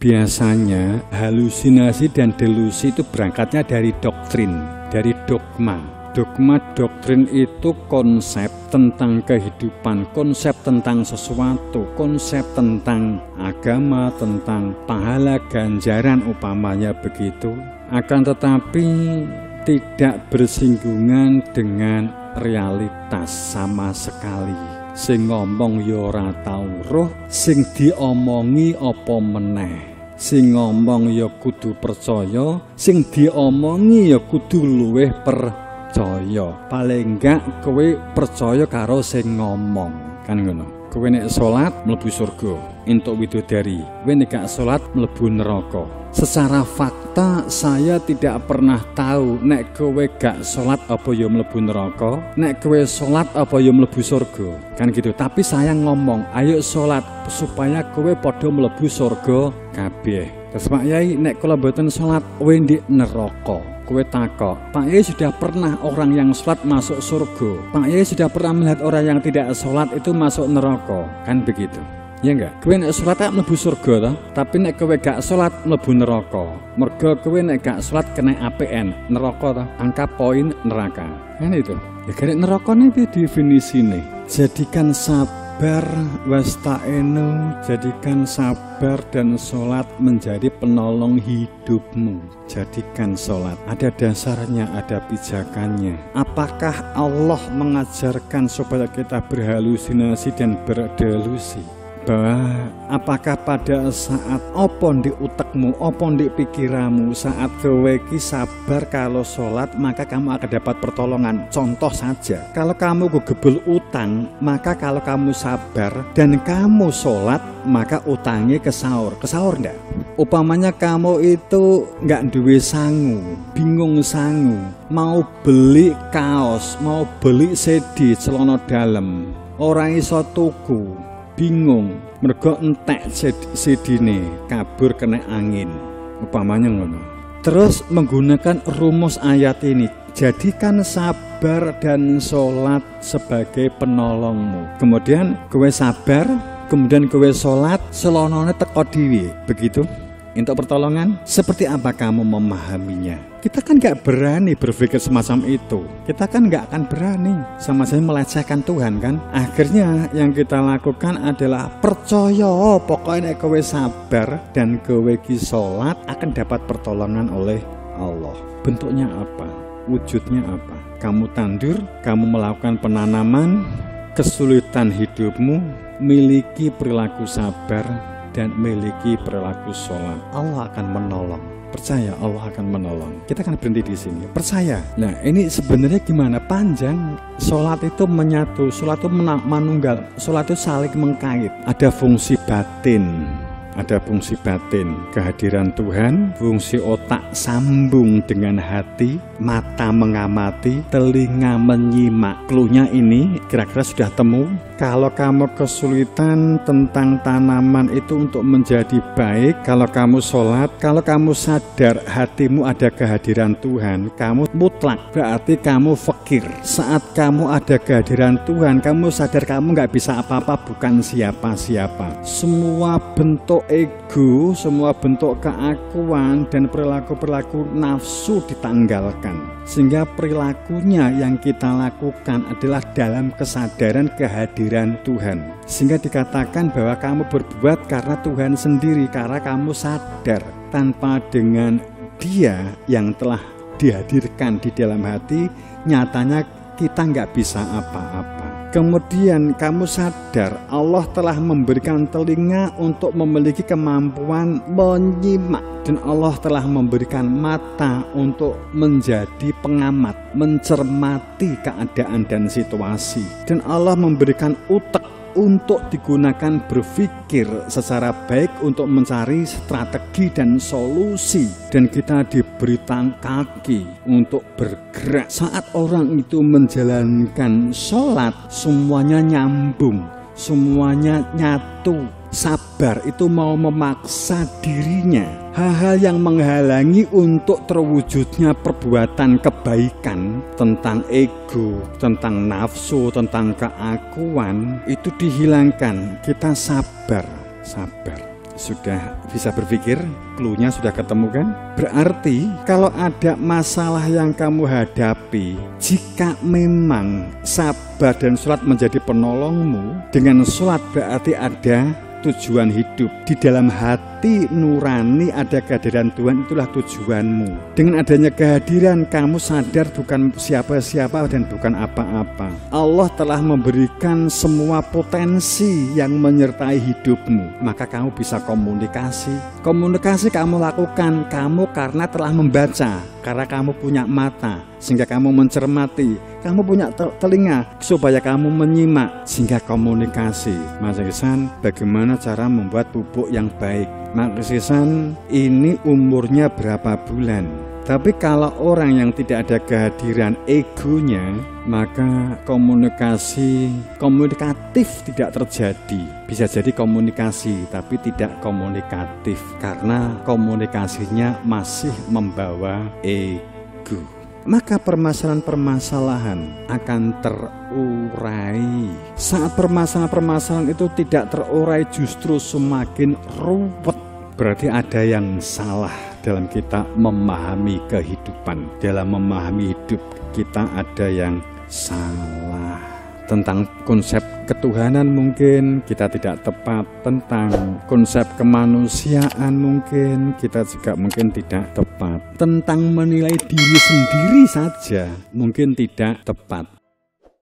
Biasanya halusinasi dan delusi itu berangkatnya dari doktrin, dari dogma. Dogma doktrin itu konsep tentang kehidupan, konsep tentang sesuatu, konsep tentang agama, tentang pahala ganjaran umpamanya begitu. Akan tetapi tidak bersinggungan dengan realitas sama sekali. Sing ngomong ya ora tau roh, sing diomongi apa meneh. Sing ngomong ya kudu percaya, sing diomongi ya kudu luwih percaya. Paling enggak kowe percaya karo sing ngomong, kan ngono. Kowe nek salat mlebu surga, entuk widodari. Kowe nek gak salat mlebu neraka. Secara fakta saya tidak pernah tahu nek kowe gak salat apa ya mlebu neraka, nek kowe salat apa ya mlebu surga. Kan gitu. Tapi saya ngomong, ayo salat supaya kowe padha mlebu surga kabeh. Terus Pak Yai nek kula mboten salat kowe ndek neraka. Kowe takok, Pak Yai sudah pernah orang yang salat masuk surga. Pak Yai sudah pernah melihat orang yang tidak salat itu masuk neraka. Kan begitu. Ya enggak? Kowe nek salat tak mlebu surga toh, tapi nek kowe gak salat mlebu neraka. Mergo kowe nek gak salat kena APN, neraka toh, angka poin neraka. Kan itu. Ya karek neraka niku definisine. Jadikan sabar wasta'inu, jadikan sabar dan salat menjadi penolong hidupmu. Jadikan salat, ada dasarnya, ada pijakannya. Apakah Allah mengajarkan supaya kita berhalusinasi dan berdelusi? Bahwa apakah pada saat opon di utekmu, opon di pikiranmu, saat kowe ki sabar kalau sholat maka kamu akan dapat pertolongan. Contoh saja, kalau kamu gegebel utang, maka kalau kamu sabar dan kamu sholat maka utangnya kesaur ndak? Upamanya kamu itu nggak duwe sangu, bingung sangu, mau beli kaos, mau beli CD celana dalam, orang iso tuku, bingung, mergo entek CD-ne kabur kena angin, upamanya ngono. Terus menggunakan rumus ayat ini, jadikan sabar dan sholat sebagai penolongmu. Kemudian kowe sabar, kemudian kowe sholat, selonone teko dhewe, begitu. Untuk pertolongan, seperti apa kamu memahaminya? Kita kan gak berani berpikir semacam itu. Kita kan gak akan berani, sama saja melecehkan Tuhan kan. Akhirnya yang kita lakukan adalah percaya, pokoknya kowe sabar dan kowe ki sholat akan dapat pertolongan oleh Allah. Bentuknya apa? Wujudnya apa? Kamu tandur, kamu melakukan penanaman, kesulitan hidupmu, miliki perilaku sabar dan miliki perilaku sholat, Allah akan menolong. Percaya Allah akan menolong. Kita akan berhenti di sini. Percaya. Nah ini sebenarnya gimana? Panjang. Sholat itu menyatu, sholat itu manunggal, sholat itu saling mengkait. Ada fungsi batin. Ada fungsi batin, kehadiran Tuhan, fungsi otak sambung dengan hati, mata mengamati, telinga menyimak. Cluenya ini kira-kira sudah temu. Kalau kamu kesulitan tentang tanaman itu untuk menjadi baik, kalau kamu sholat, kalau kamu sadar hatimu ada kehadiran Tuhan, kamu mutlak, berarti kamu fakir. Saat kamu ada kehadiran Tuhan, kamu sadar kamu nggak bisa apa-apa, bukan siapa-siapa. Semua bentuk ego, semua bentuk keakuan dan perilaku-perilaku nafsu ditanggalkan. Sehingga perilakunya yang kita lakukan adalah dalam kesadaran kehadiran Tuhan. Sehingga dikatakan bahwa kamu berbuat karena Tuhan sendiri, karena kamu sadar. Tanpa dengan Dia yang telah dihadirkan di dalam hati, nyatanya kita nggak bisa apa-apa. Kemudian kamu sadar Allah telah memberikan telinga untuk memiliki kemampuan menyimak, dan Allah telah memberikan mata untuk menjadi pengamat, mencermati keadaan dan situasi, dan Allah memberikan utek untuk digunakan berpikir secara baik untuk mencari strategi dan solusi, dan kita diberi kaki untuk bergerak. Saat orang itu menjalankan sholat, semuanya nyambung, semuanya nyatu. Sabar itu mau memaksa dirinya. Hal-hal yang menghalangi untuk terwujudnya perbuatan kebaikan tentang ego, tentang nafsu, tentang keakuan itu dihilangkan. Kita sabar, sabar. Sudah bisa berpikir? Cluenya sudah ketemu kan? Berarti kalau ada masalah yang kamu hadapi, jika memang sabar dan sholat menjadi penolongmu, dengan sholat berarti ada tujuan hidup. Di dalam hati nurani ada kehadiran Tuhan, itulah tujuanmu. Dengan adanya kehadiran, kamu sadar bukan siapa-siapa dan bukan apa-apa. Allah telah memberikan semua potensi yang menyertai hidupmu. Maka kamu bisa komunikasi. Komunikasi kamu lakukan, kamu karena telah membaca, karena kamu punya mata sehingga kamu mencermati, kamu punya telinga supaya kamu menyimak sehingga komunikasi. Mas Ihsan, bagaimana cara membuat pupuk yang baik? Mas Ihsan, ini umurnya berapa bulan? Tapi kalau orang yang tidak ada kehadiran egonya, maka komunikatif tidak terjadi. Bisa jadi komunikasi tapi tidak komunikatif karena komunikasinya masih membawa ego. Maka permasalahan-permasalahan akan terurai. Saat permasalahan-permasalahan itu tidak terurai, justru semakin ruwet. Berarti ada yang salah dalam kita memahami kehidupan. Dalam memahami hidup kita ada yang salah. Tentang konsep ketuhanan mungkin kita tidak tepat, tentang konsep kemanusiaan mungkin kita juga mungkin tidak tepat, tentang menilai diri sendiri saja mungkin tidak tepat.